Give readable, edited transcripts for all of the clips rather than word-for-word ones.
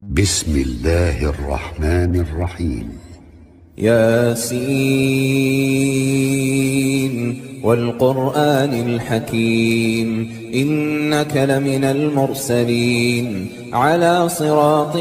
بسم الله الرحمن الرحيم. ياسين والقرآن الحكيم إنك لمن المرسلين على صراط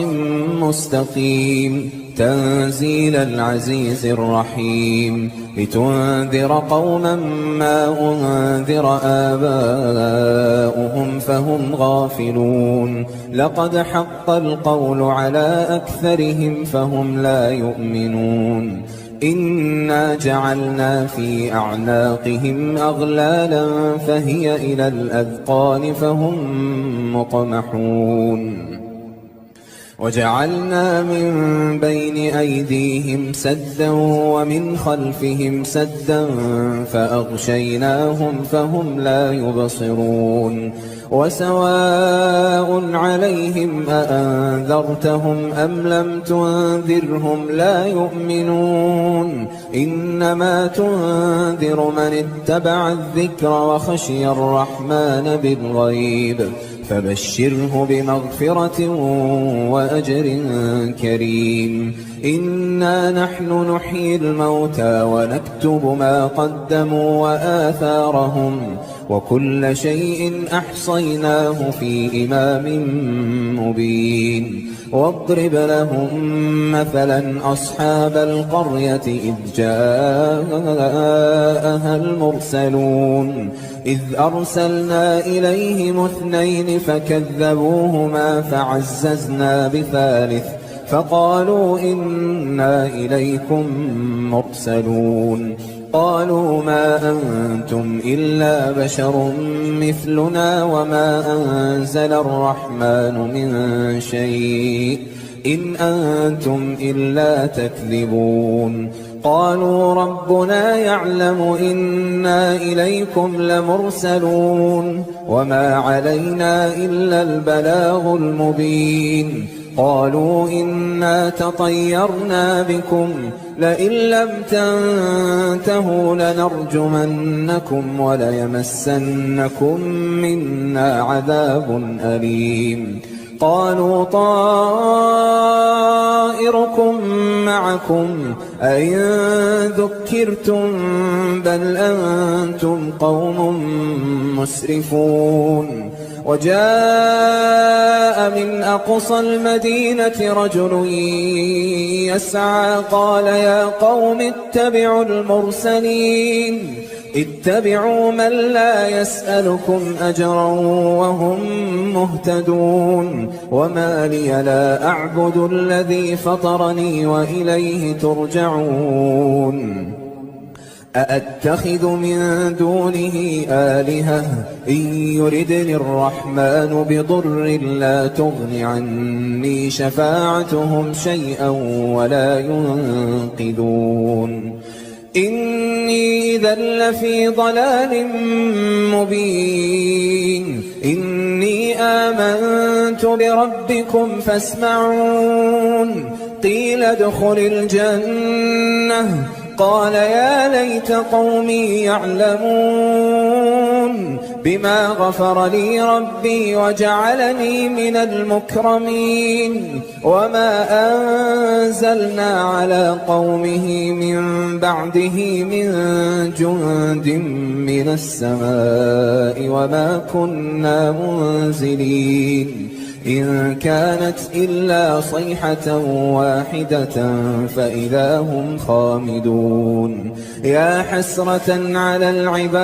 مستقيم تنزيل العزيز الرحيم لتنذر قوما ما أنذر آباؤهم فهم غافلون لقد حق القول على أكثرهم فهم لا يؤمنون إنا جعلنا في أعناقهم أغلالا فهي إلى الأذقان فهم مقمحون وجعلنا من بين أيديهم سدا ومن خلفهم سدا فأغشيناهم فهم لا يبصرون وسواء عليهم أأنذرتهم أم لم تنذرهم لا يؤمنون إنما تنذر من اتبع الذكر وخشي الرحمن بالغيب فبشره بمغفرة وأجر كريم إنا نحن نحيي الموتى ونكتب ما قدموا وآثارهم وكل شيء أحصيناه في إمام مبين واضرب لهم مثلا أصحاب القرية إذ جاءها المرسلون إذ أرسلنا إليهم اثنين فكذبوهما فعززنا بثالث فقالوا إنا إليكم مرسلون قالوا ما أنتم إلا بشر مثلنا وما أنزل الرحمن من شيء إن أنتم إلا تكذبون قالوا ربنا يعلم إنا إليكم لمرسلون وما علينا إلا البلاغ المبين قالوا إنا تطيرنا بكم لئن لم تنتهوا لنرجمنكم وليمسنكم منا عذاب أليم قالوا طائركم معكم أئن ذكرتم بل أنتم قوم مسرفون وجاء من أقصى المدينة رجل يسعى قال يا قوم اتبعوا المرسلين اتبعوا من لا يسألكم أجرا وهم مهتدون وما لي لا أعبد الذي فطرني وإليه ترجعون أأتخذ من دونه آلهة إن يردني الرحمن بضر لا تغن عني شفاعتهم شيئا ولا ينقذون إني إذا لفي ضلال مبين إني آمنت بربكم فاسمعون قيل ادخل الجنة قال يا ليت قومي يعلمون بما غفر لي ربي وجعلني من المكرمين وما أنزلنا على قومه من بعده من جند من السماء وما كنا منزلين إن كانت إلا صيحة واحدة فإذا هم خامدون يا حسرة على العباد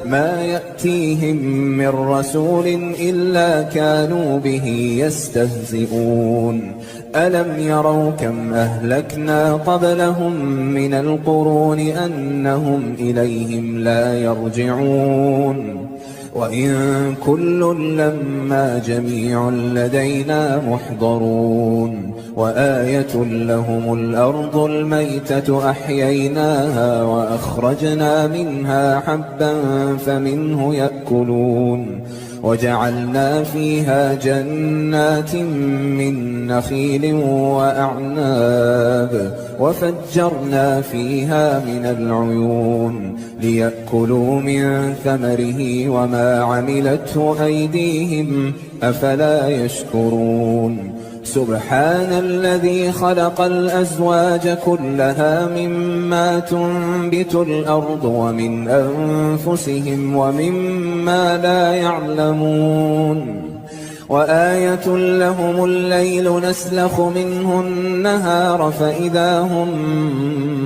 ما يأتيهم من رسول إلا كانوا به يستهزئون ألم يروا كم أهلكنا قبلهم من القرون أنهم إليهم لا يرجعون وإن كل لما جميع لدينا محضرون وآية لهم الأرض الميتة أحييناها وأخرجنا منها حبا فمنه يأكلون وجعلنا فيها جنات من نخيل وأعناب وفجرنا فيها من العيون ليأكلوا من ثمره وما عملته أيديهم أفلا يشكرون سبحان الذي خلق الأزواج كلها مما تنبت الأرض ومن أنفسهم ومما لا يعلمون وآية لهم الليل نسلخ منه النهار فإذا هم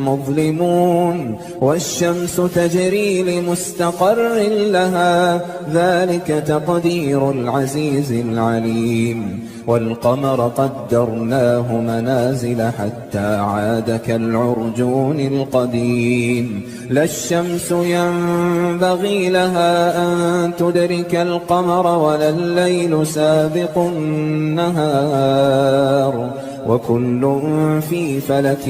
مظلمون والشمس تجري لمستقر لها ذلك تقدير العزيز العليم والقمر قدرناه منازل حتى عاد كالعرجون القديم لا الشمس ينبغي لها أن تدرك القمر ولا الليل سابق النهار وكل في فلك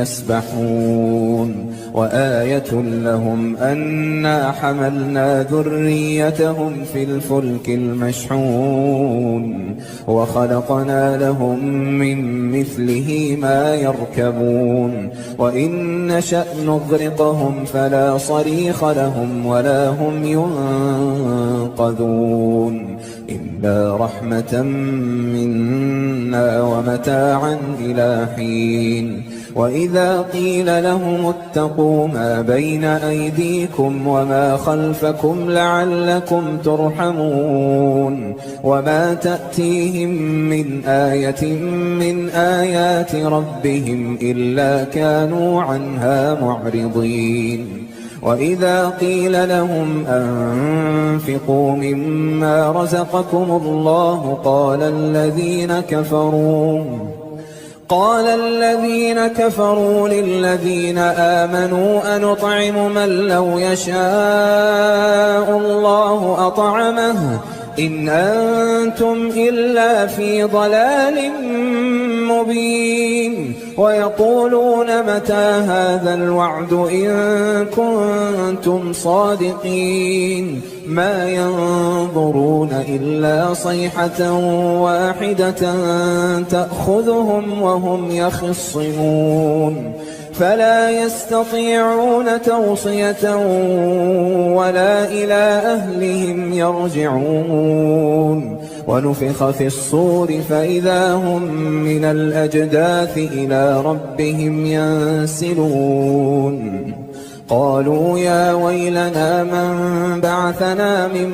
يسبحون وآية لهم أنا حملنا ذريتهم في الفلك المشحون وخلقنا لهم من مثله ما يركبون وإن نشأ نغرقهم فلا صريخ لهم ولا هم ينقذون إلا رحمة منا ومتاعا إلى حين وإذا قيل لهم اتقوا ما بين أيديكم وما خلفكم لعلكم ترحمون وما تأتيهم من آية من آيات ربهم إلا كانوا عنها معرضين وإذا قيل لهم أنفقوا مما رزقكم الله قال الذين كفروا للذين آمنوا أنطعم من لو يشاء الله أطعمه إن أنتم إلا في ضلال مبين ويقولون متى هذا الوعد إن كنتم صادقين ما ينظرون إلا صيحة واحدة تأخذهم وهم يخصمون فلا يستطيعون توصية ولا إلى أهلهم يرجعون ونفخ في الصور فإذا هم من الأجداث إلى ربهم ينسلون قالوا يا ويلنا من بعثنا من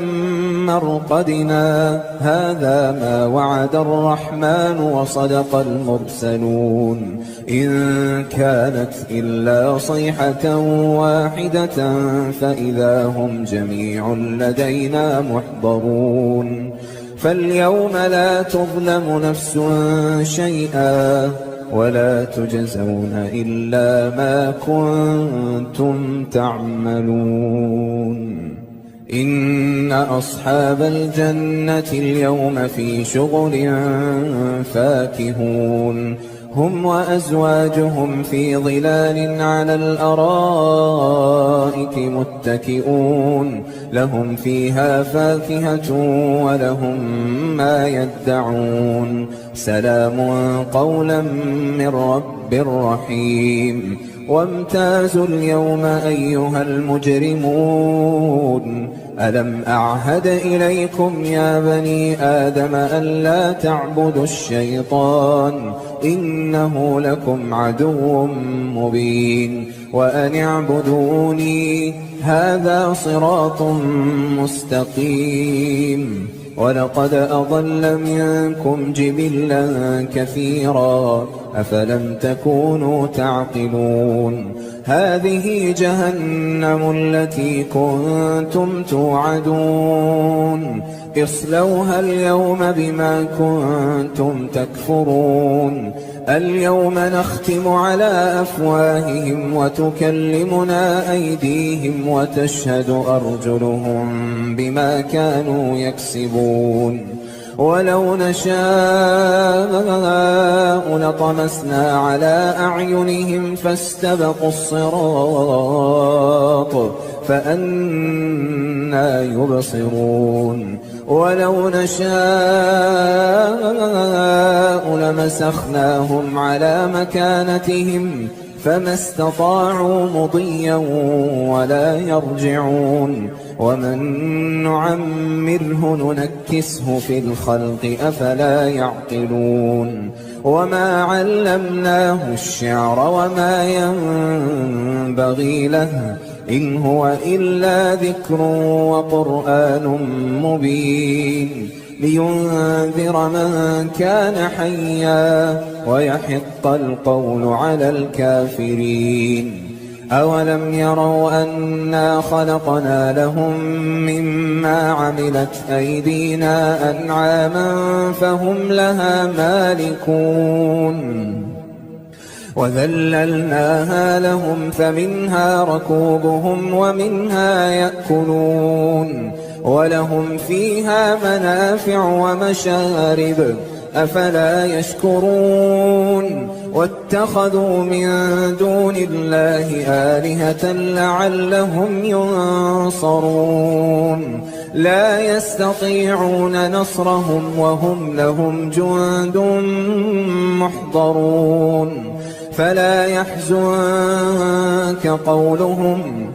مرقدنا هذا ما وعد الرحمن وصدق المرسلون إن كانت إلا صيحة واحدة فإذا هم جميع لدينا محضرون فاليوم لا تظلم نفس شيئا ولا تجزون إلا ما كنتم تعملون إن أصحاب الجنة اليوم في شغل فاكهون هم وأزواجهم في ظلال على الأرائك متكئون لهم فيها فاكهة ولهم ما يدعون سلام قولا من رب رحيم وامتازوا اليوم أيها المجرمون ألم أعهد إليكم يا بني آدم ألا تعبدوا الشيطان إنه لكم عدو مبين وأن اعبدوني هذا صراط مستقيم ولقد أضل منكم جبلا كثيرا أفلم تكونوا تعقلون هذه جهنم التي كنتم توعدون اصلوها اليوم بما كنتم تكفرون اليوم نختم على أفواههم وتكلمنا أيديهم وتشهد أرجلهم بما كانوا يكسبون ولو نشاء لطمسنا على أعينهم فاستبقوا الصراط فأنى يبصرون ولو نشاء لمسخناهم على مكانتهم فما استطاعوا مضيا ولا يرجعون ومن نعمره ننكسه في الخلق أفلا يعقلون وما علمناه الشعر وما ينبغي له إن هو إلا ذكر وقرآن مبين لينذر من كان حيا ويحق القول على الكافرين أولم يروا أنا خلقنا لهم مما عملت أيدينا أنعاما فهم لها مالكون وذللناها لهم فمنها ركوبهم ومنها يأكلون ولهم فيها منافع ومشارب أفلا يشكرون واتخذوا من دون الله آلهة لعلهم ينصرون لا يستطيعون نصرهم وهم لهم جند محضرون فلا يحزنك قولهم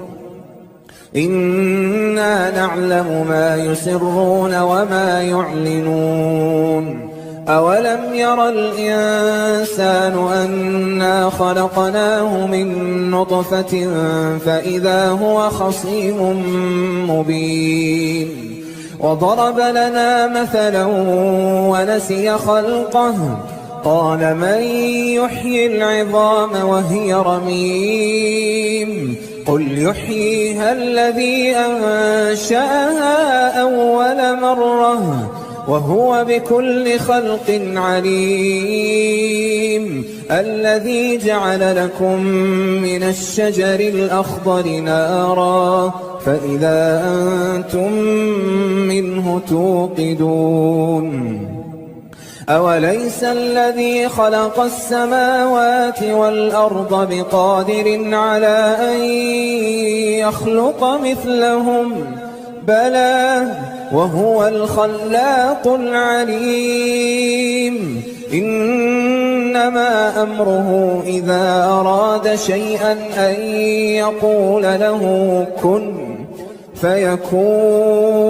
إنا نعلم ما يسرون وما يعلنون أولم ير الإنسان أنا خلقناه من نطفة فإذا هو خصيم مبين وضرب لنا مثلا ونسي خلقه قال من يحيي العظام وهي رميم قل يحييها الذي أنشأها أول مرة وهو بكل خلق عليم الذي جعل لكم من الشجر الأخضر نارا فإذا أنتم منه توقدون أوليس الذي خلق السماوات والأرض بقادر على أن يخلق مثلهم بلى وهو الخلاق العليم إنما أمره إذا أراد شيئا أن يقول له كن فيكون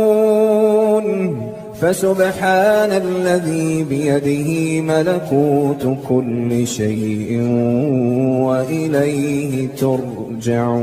فسبحان الذي بيده ملكوت كل شيء وإليه ترجعون